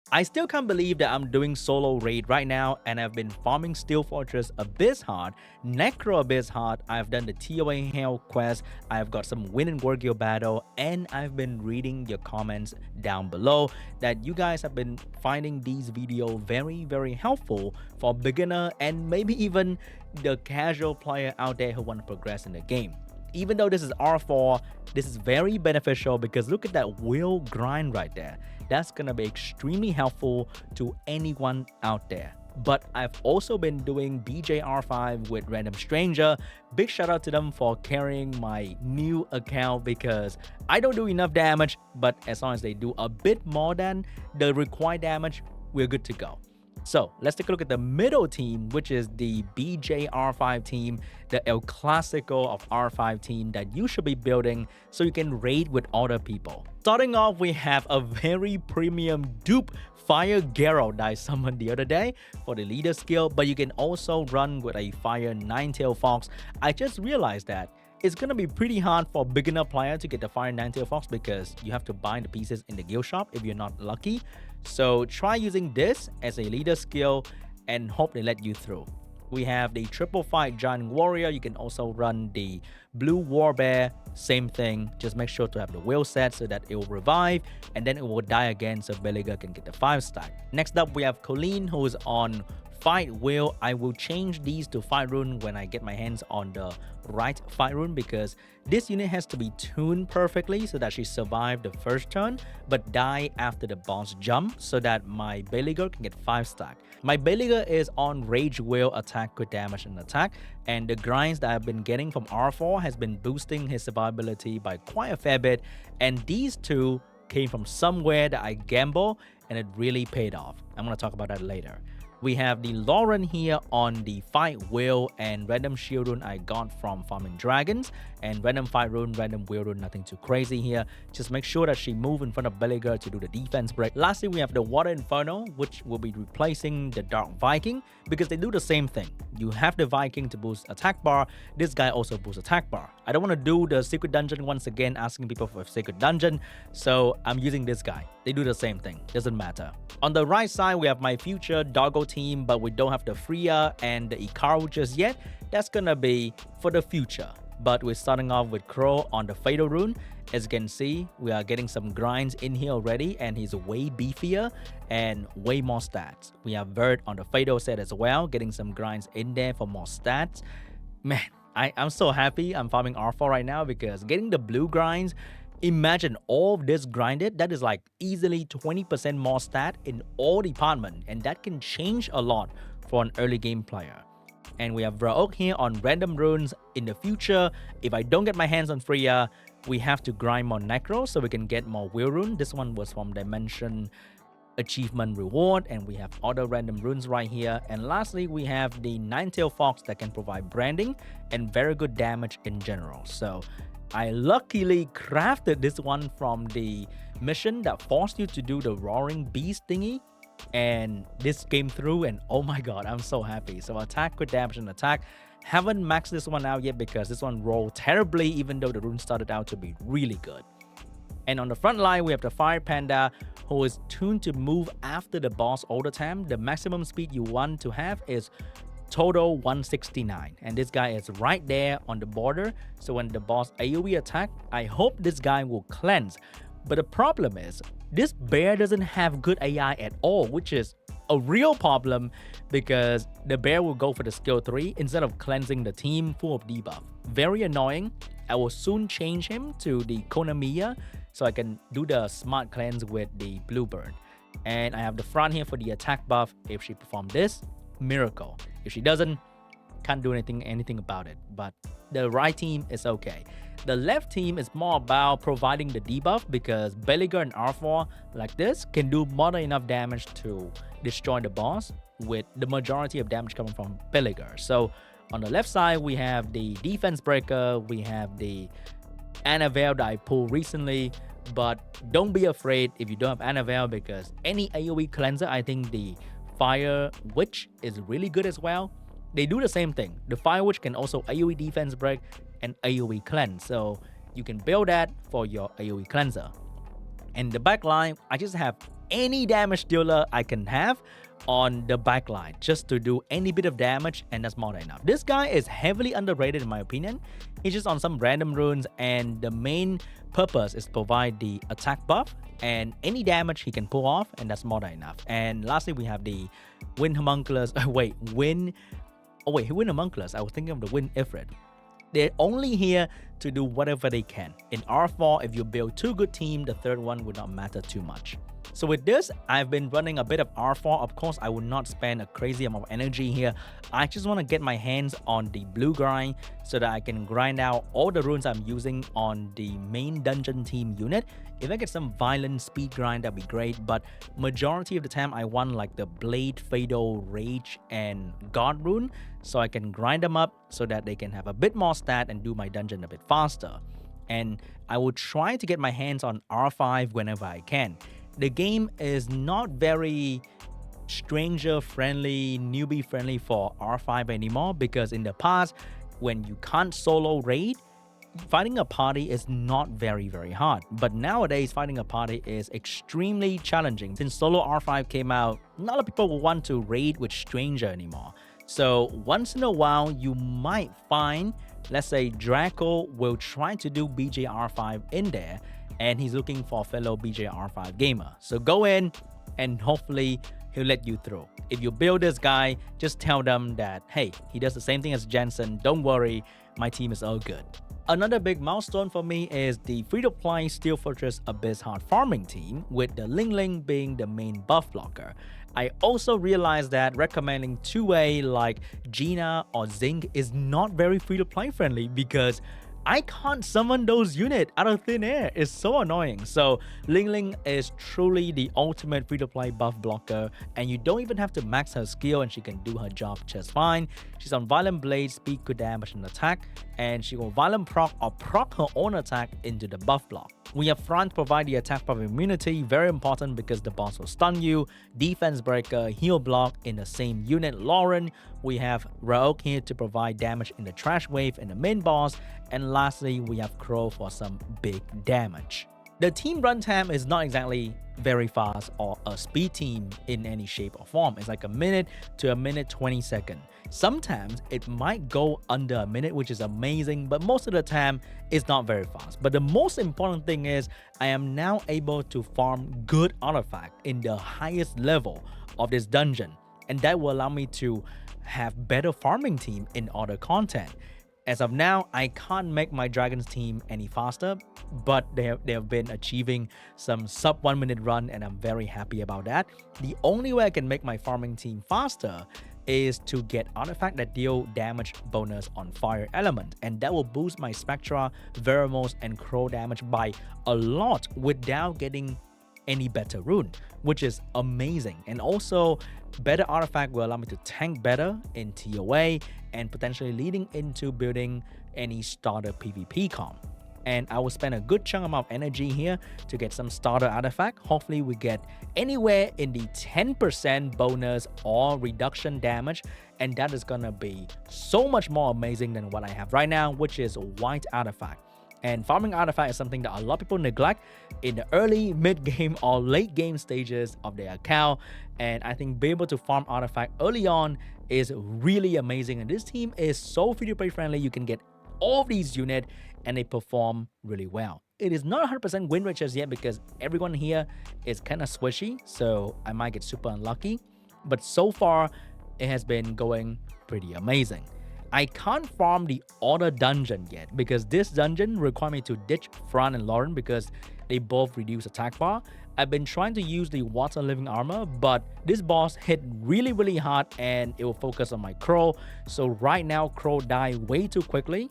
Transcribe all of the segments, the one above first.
I still can't believe that I'm doing solo raid right now, and I've been farming Steel Fortress Abyss hard, Necro Abyss hard, I've done the ToA Hell quest, I've got some win and Wargil battle, and I've been reading your comments down below that you guys have been finding these videos very helpful for beginner and maybe even the casual player out there who want to progress in the game. Even though this is R4, this is very beneficial because look at that wheel grind right there. That's gonna be extremely helpful to anyone out there. But I've also been doing BJR5 with Random Stranger. Big shout out to them for carrying my new account because I don't do enough damage, but as long as they do a bit more than the required damage, we're good to go. So let's take a look at the middle team, which is the BJR5 team, the El Clasico of R5 team that you should be building so you can raid with other people. Starting off, we have a very premium dupe Fire Geralt that I summoned the other day for the leader skill, but you can also run with a Fire Ninetail Fox. I just realized that it's gonna be pretty hard for beginner player to get the Fire Ninetail Fox because you have to buy the pieces in the guild shop if you're not lucky. So try using this as a leader skill and hope they let you through. We have the triple fight giant warrior. You can also run the blue warbear, same thing. Just make sure to have the wheel set so that it will revive and then it will die again so Beleaguer can get the 5 stack. Next up we have Colleen, who is on fight wheel. I will change these to fight rune when I get my hands on the right fight rune because this unit has to be tuned perfectly so that she survived the first turn but die after the boss jump so that my Beleaguer can get 5 stack. My Beleaguer is on rage wheel, attack, crit damage and attack, and the grinds that I've been getting from R4 has been boosting his survivability by quite a fair bit, and these two came from somewhere that I gamble and it really paid off. I'm going to talk about that later. We have the Lauren here on the fight wheel and random shield rune I got from farming dragons, and random fight rune, random wheel rune, nothing too crazy here. Just make sure that she move in front of Beleaguer to do the defense break. Lastly, we have the Water Inferno, which will be replacing the Dark Viking because they do the same thing. You have the Viking to boost attack bar. This guy also boosts attack bar. I don't want to do the secret dungeon once again, asking people for a secret dungeon, so I'm using this guy. They do the same thing, doesn't matter. On the right side, we have my future Doggo team, but we don't have the Freya and the Ikaru just yet. That's gonna be for the future. But we're starting off with Crow on the Fatal Rune. As you can see, we are getting some grinds in here already, and he's way beefier and way more stats. We have Vert on the Fatal set as well, getting some grinds in there for more stats. Man, I'm so happy I'm farming R4 right now because getting the blue grinds, imagine all of this grinded, that is like easily 20% more stat in all department, and that can change a lot for an early game player. And we have Vraok here on random runes. In the future, if I don't get my hands on Freya, we have to grind more Necro so we can get more wheel rune. This one was from Dimension Achievement Reward, and we have other random runes right here. And lastly, we have the Ninetail Fox that can provide branding and very good damage in general. So I luckily crafted this one from the mission that forced you to do the Roaring Beast thingy, and this came through, and oh my god, I'm so happy. So attack, crit damage and attack. Haven't maxed this one out yet because this one rolled terribly even though the rune started out to be really good. And on the front line, we have the Fire Panda, who is tuned to move after the boss all the time. The maximum speed you want to have is total 169, and this guy is right there on the border, so when the boss AoE attack, I hope this guy will cleanse. But the problem is this bear doesn't have good AI at all, which is a real problem because the bear will go for the skill 3 instead of cleansing the team full of debuff. Very annoying. I will soon change him to the Konamiya so I can do the smart cleanse with the Bluebird. And I have the front here for the attack buff. If she performs this, miracle. If she doesn't, can't do anything about it. But the right team is okay. The left team is more about providing the debuff because Beleaguer and R4 like this can do more than enough damage to destroy the boss, with the majority of damage coming from Beleaguer. So on the left side, we have the defense breaker, we have the Annabelle that I pulled recently, but don't be afraid if you don't have Annabelle because any AoE cleanser, I think the Fire Witch is really good as well. They do the same thing. The Fire Witch can also AoE defense break and AoE cleanse, so you can build that for your AoE cleanser. And the back line, I just have any damage dealer I can have on the backline just to do any bit of damage, and that's more than enough. This guy is heavily underrated in my opinion. He's just on some random runes, and the main purpose is to provide the attack buff and any damage he can pull off, and that's more than enough. And lastly, we have the Wind Homunculus. Wind Homunculus. I was thinking of the Wind Ifrit. They're only here to do whatever they can. In R4, if you build two good teams, the third one would not matter too much. So with this, I've been running a bit of R4. Of course, I will not spend a crazy amount of energy here. I just want to get my hands on the blue grind so that I can grind out all the runes I'm using on the main dungeon team unit. If I get some violent speed grind, that'd be great. But majority of the time, I want like the Blade, Fatal, Rage, and God rune, so I can grind them up so that they can have a bit more stat and do my dungeon a bit faster. And I will try to get my hands on R5 whenever I can. The game is not very stranger friendly, newbie friendly for R5 anymore, because in the past, when you can't solo raid, fighting a party is not very hard. But nowadays, fighting a party is extremely challenging. Since solo R5 came out, not a lot of people will want to raid with stranger anymore. So once in a while, you might find, let's say Draco will try to do BJR5 in there, and he's looking for a fellow BJR5 gamer. So go in and hopefully he'll let you through. If you build this guy, just tell them that, hey, he does the same thing as Jensen. Don't worry, my team is all good. Another big milestone for me is the free-to-play Steel Fortress Abyss hard farming team, with the Ling Ling being the main buff blocker. I also realized that recommending 2A like Gina or Zinc is not very free-to-play friendly, because I can't summon those units out of thin air. It's so annoying. So Ling Ling is truly the ultimate free-to-play buff blocker, and you don't even have to max her skill and she can do her job just fine. She's on Violent Blade, speed, good damage, and attack, and she will Violent proc or proc her own attack into the buff block. We have Fran to provide the attack buff immunity, very important because the boss will stun you, defense breaker, heal block in the same unit. Lauren, we have Raok here to provide damage in the trash wave and the main boss, and lastly we have Crow for some big damage. The team runtime is not exactly very fast or a speed team in any shape or form. It's like a minute to a minute 20 seconds. Sometimes it might go under a minute, which is amazing, but most of the time it's not very fast. But the most important thing is I am now able to farm good artifact in the highest level of this dungeon, and that will allow me to have better farming team in other content. As of now, I can't make my Dragons team any faster, but they have been achieving some sub 1 minute run, and I'm very happy about that. The only way I can make my farming team faster is to get artifact that deal damage bonus on fire element, and that will boost my Spectra, Veramos, and Crow damage by a lot without getting any better rune, which is amazing. And also better artifact will allow me to tank better in ToA and potentially leading into building any starter PvP comp. And I will spend a good chunk amount of energy here to get some starter artifact. Hopefully we get anywhere in the 10% bonus or reduction damage, and that is gonna be so much more amazing than what I have right now, which is white artifact. And farming artifact is something that a lot of people neglect in the early, mid-game, or late-game stages of their account. And I think being able to farm artifact early on is really amazing. And this team is so free-to-play friendly. You can get all of these units and they perform really well. It is not 100% win rate just yet because everyone here is kind of swishy, so I might get super unlucky. But so far, it has been going pretty amazing. I can't farm the other dungeon yet because this dungeon requires me to ditch Fran and Lauren because they both reduce attack bar. I've been trying to use the water living armor, but this boss hit really hard and it will focus on my Crow. So right now, Crow died way too quickly.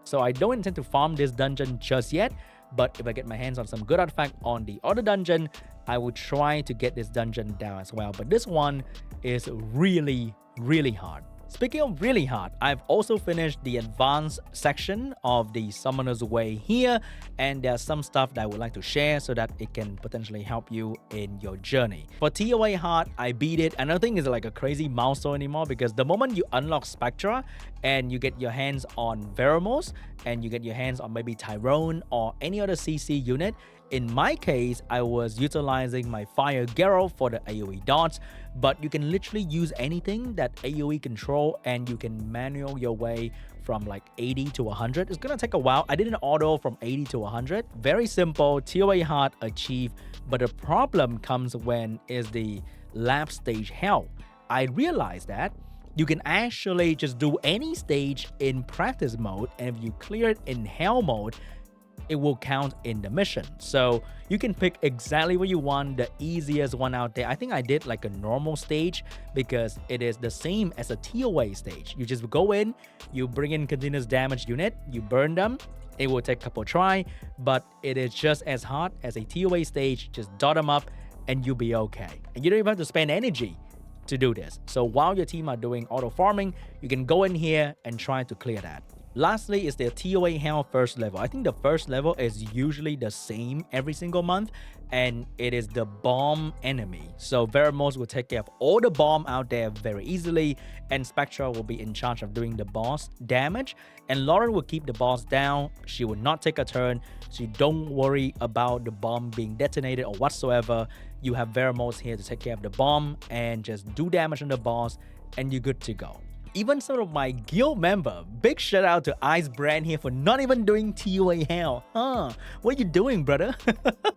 So I don't intend to farm this dungeon just yet, but if I get my hands on some good artifact on the other dungeon, I will try to get this dungeon down as well. But this one is really hard. Speaking of really hard, I've also finished the advanced section of the Summoner's Way here, and there's some stuff that I would like to share so that it can potentially help you in your journey. For ToA hard, I beat it. I don't think it's like a crazy milestone anymore because the moment you unlock Spectra and you get your hands on Veramos and you get your hands on maybe Tyrone or any other CC unit, In my case, I was utilizing my Fire Garrow for the AoE dots, but you can literally use anything that AoE control and you can manual your way from like 80 to 100. It's gonna take a while. I did an auto from 80 to 100. Very simple, ToA hard achieve, but the problem comes when is the lab stage hell. I realized that you can actually just do any stage in practice mode, and if you clear it in hell mode, it will count in the mission. So you can pick exactly what you want, the easiest one out there. I think I did like a normal stage because it is the same as a ToA stage. You just go in, you bring in continuous damage unit, you burn them. It will take a couple try, but it is just as hard as a ToA stage. Just dot them up and you'll be okay. And you don't even have to spend energy to do this. So while your team are doing auto farming, you can go in here and try to clear that. Lastly is the ToA Hell first level. I think the first level is usually the same every single month, and it is the bomb enemy. So Veramos will take care of all the bomb out there very easily, and Spectra will be in charge of doing the boss damage, and Lauren will keep the boss down. She will not take a turn, so you don't worry about the bomb being detonated or whatsoever. You have Veramos here to take care of the bomb and just do damage on the boss, and you're good to go. Even some of my guild member, big shout out to Ice Brand here for not even doing ToA Hell. What are you doing, brother?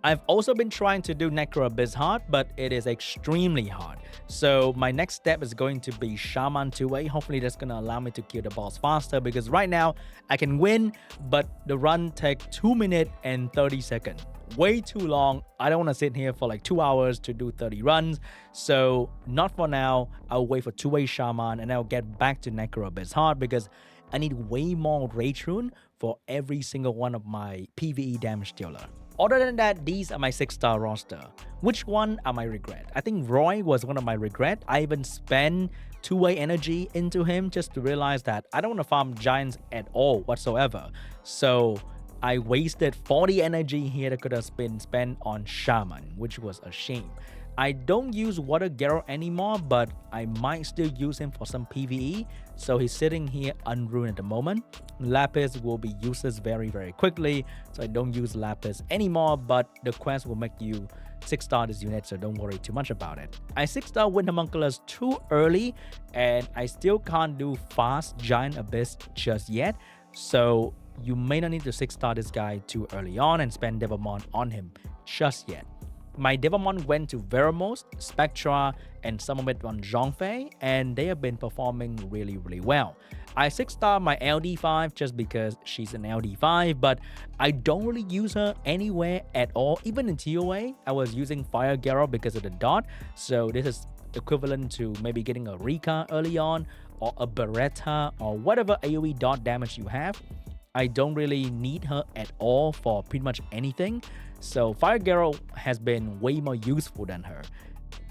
I've also been trying to do Necro Abyss hard, but it is extremely hard. So my next step is going to be Shaman 2A. Hopefully that's going to allow me to kill the boss faster, because right now I can win, but the run takes 2 minutes and 30 seconds. Way too long. I don't want to sit here for like 2 hours to do 30 runs. So not for now. I'll wait for 2A Shaman and I'll get back to Necro Abyss hard, because I need way more Rage Rune for every single one of my PvE damage dealer. Other than that, these are my 6-star roster. Which one are my regret? I think Roy was one of my regret. I even spent 2A energy into him just to realize that I don't want to farm giants at all whatsoever. So I wasted 40 energy here that could have been spent on Shaman, which was a shame. I don't use Water Garrow anymore, but I might still use him for some PvE. So he's sitting here unruined at the moment. Lapis will be useless very, very quickly, so I don't use Lapis anymore, but the quest will make you 6-star this unit, so don't worry too much about it. I 6-star Wind Homunculus too early, and I still can't do fast Giant Abyss just yet. So you may not need to 6-star this guy too early on and spend Devamon on him just yet. My Devamon went to Veramos, Spectra, and some of it on Zhongfei, and they have been performing really, really well. I 6-star my Ep.5 just because she's an Ep.5, but I don't really use her anywhere at all. Even in ToA, I was using Fire Garrow because of the dot, so this is equivalent to maybe getting a Rika early on, or a Beretta, or whatever AoE dot damage you have. I don't really need her at all for pretty much anything. So Fire Garrow has been way more useful than her.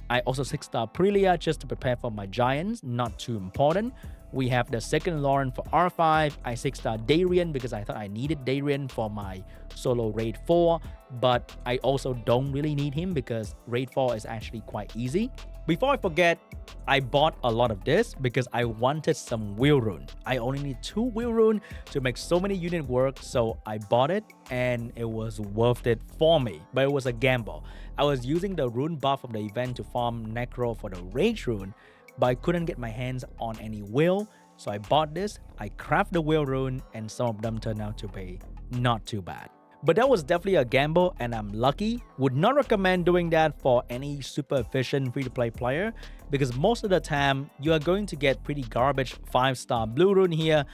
I also 6-star Prelia just to prepare for my giants, not too important. We have the second Lauren for R5. I 6-star Darien because I thought I needed Darien for my solo Raid 4, but I also don't really need him because Raid 4 is actually quite easy. Before I forget, I bought a lot of this because I wanted some Wheel Rune. I only need 2 Wheel Rune to make so many units work, so I bought it and it was worth it for me, but it was a gamble. I was using the rune buff of the event to farm Necro for the Rage Rune, but I couldn't get my hands on any Wheel, so I bought this, I crafted the Wheel Rune, and some of them turned out to be not too bad. But that was definitely a gamble and I'm lucky. Would not recommend doing that for any super efficient free-to-play player, because most of the time you are going to get pretty garbage 5-star blue rune here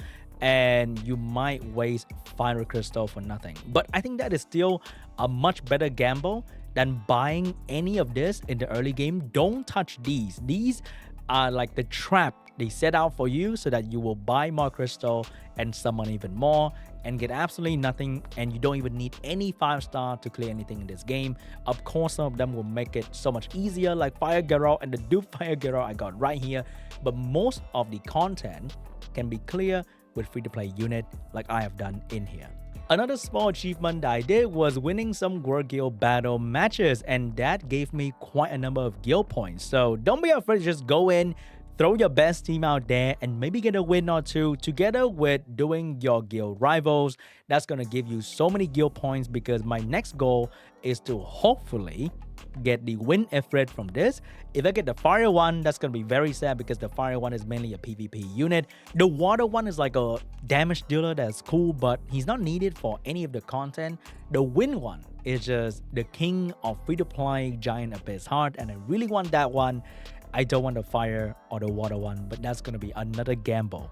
and you might waste 500 crystal for nothing. But I think that is still a much better gamble than buying any of this in the early game. Don't touch these. These are like the trap they set out for you so that you will buy more crystal and summon even more and get absolutely nothing, and you don't even need any 5-star to clear anything in this game. Of course, some of them will make it so much easier, like Fire Garrow and the Dupe Fire Garrow I got right here, but most of the content can be clear with free-to-play unit like I have done in here. Another small achievement that I did was winning some World Guild battle matches, and that gave me quite a number of guild points. So don't be afraid to just go in, throw your best team out there and maybe get a win or two together with doing your guild rivals. That's going to give you so many guild points because my next goal is to hopefully get the win Ifrit from this. If I get the fire one, that's going to be very sad because the fire one is mainly a PvP unit. The water one is like a damage dealer that's cool, but he's not needed for any of the content. The wind one is just the king of free-to-play giant abyss heart, and I really want that one. I don't want the fire or the water one, but that's going to be another gamble.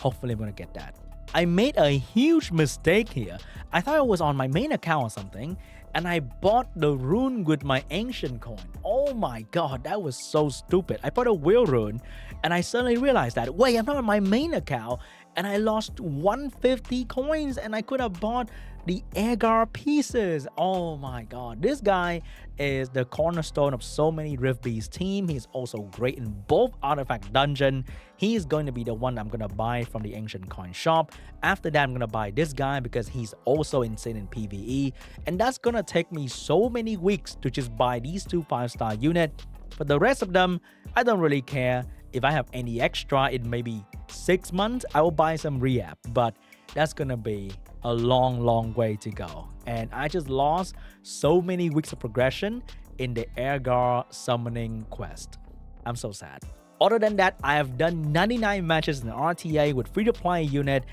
Hopefully I'm going to get that. I made a huge mistake here. I thought it was on my main account or something, and I bought the rune with my ancient coin. Oh my god, that was so stupid. I bought a wheel rune, and I suddenly realized that, wait, I'm not on my main account, and I lost 150 coins, and I could have bought the Agar pieces. Oh my god, this guy is the cornerstone of so many Rift Beast team. He's also great in both artifact dungeon. He is going to be the one I'm gonna buy from the ancient coin shop. After that, I'm gonna buy this guy because he's also insane in PvE, and that's gonna take me so many weeks to just buy these two 5-star units. For the rest of them, I don't really care. If I have any extra in maybe 6 months, I will buy some re-app, but that's gonna be a long way to go. And I just lost so many weeks of progression in the Agar summoning quest. I'm so sad. Other than that, I have done 99 matches in RTA with free-to-play unit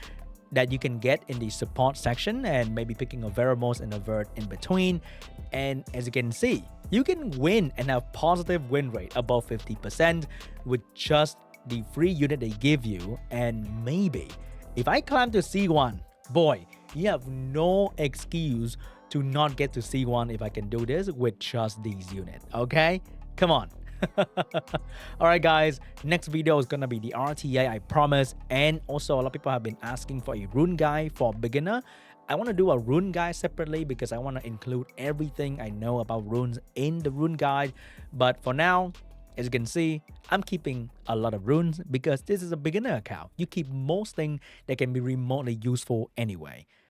that you can get in the support section, and maybe picking a Veramos and a Vert in between. And as you can see, you can win and have positive win rate above 50% with just the free unit they give you. And maybe if I climb to C1, boy, you have no excuse to not get to C1 if I can do this with just these units, okay? Come on. Alright guys, next video is gonna be the RTA, I promise. And also a lot of people have been asking for a rune guide for beginner. I want to do a rune guide separately because I want to include everything I know about runes in the rune guide. But for now, as you can see, I'm keeping a lot of runes because this is a beginner account. You keep most things that can be remotely useful anyway.